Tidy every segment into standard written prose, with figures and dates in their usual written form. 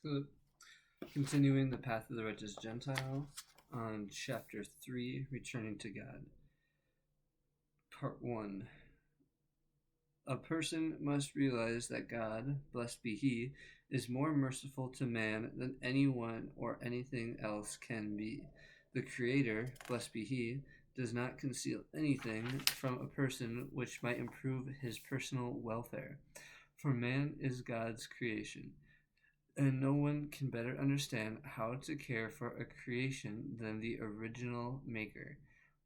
So, continuing the path of the righteous Gentile on chapter 3, Returning to God. Part 1. A person must realize that God, blessed be He, is more merciful to man than anyone or anything else can be. The Creator, blessed be He, does not conceal anything from a person which might improve his personal welfare. For man is God's creation, and no one can better understand how to care for a creation than the original maker.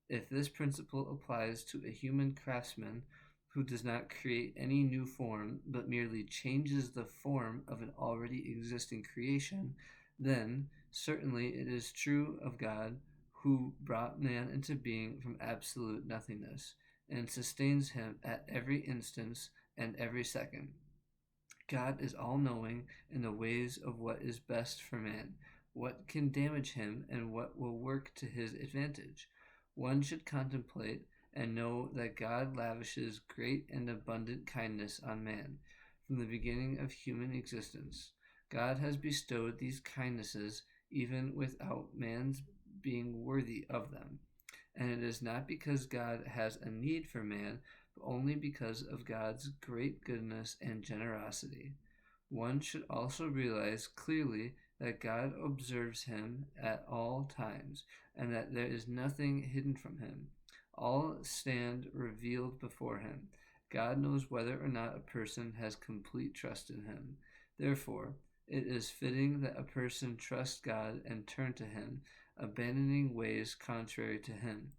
If this principle applies to a human craftsman who does not create any new form but merely changes the form of an already existing creation, then certainly it is true of God, who brought man into being from absolute nothingness and sustains him at every instant and every second. God is all-knowing in the ways of what is best for man, what can damage him, and what will work to his advantage. One should contemplate and know that God lavishes great and abundant kindness on man. From the beginning of human existence, God has bestowed these kindnesses even without man's being worthy of them. And it is not because God has a need for man, but only because of God's great goodness and generosity. One should also realize clearly that God observes him at all times, and that there is nothing hidden from him. All stand revealed before him. God knows whether or not a person has complete trust in him. Therefore, it is fitting that a person trust God and turn to him, abandoning ways contrary to him.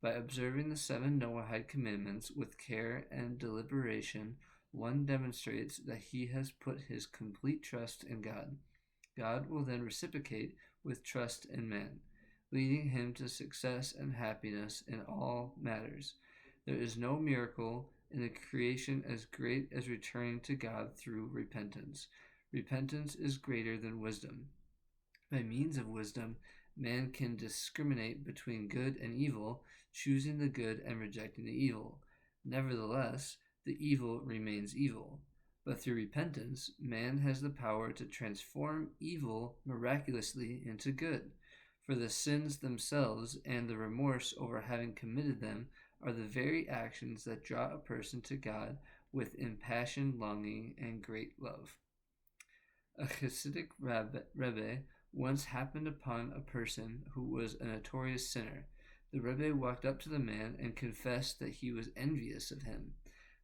By observing the 7 Noahide commandments with care and deliberation, one demonstrates that he has put his complete trust in God. God will then reciprocate with trust in man, leading him to success and happiness in all matters. There is no miracle in the creation as great as returning to God through repentance. Repentance is greater than wisdom. By means of wisdom, man can discriminate between good and evil, choosing the good and rejecting the evil. Nevertheless, the evil remains evil. But through repentance, man has the power to transform evil miraculously into good. For the sins themselves and the remorse over having committed them are the very actions that draw a person to God with impassioned longing and great love. A Hasidic Rebbe once happened upon a person who was a notorious sinner. The Rebbe walked up to the man and confessed that he was envious of him.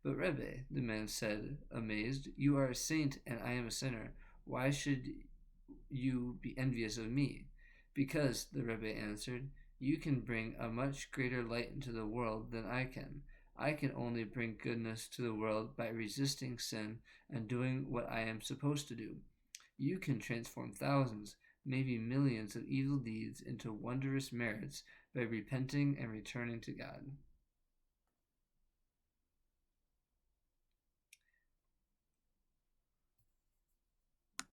"But Rebbe," the man said, amazed, "you are a saint and I am a sinner. Why should you be envious of me?" "Because," the Rebbe answered, "you can bring a much greater light into the world than I can. I can only bring goodness to the world by resisting sin and doing what I am supposed to do. You can transform thousands, maybe millions of evil deeds into wondrous merits by repenting and returning to God."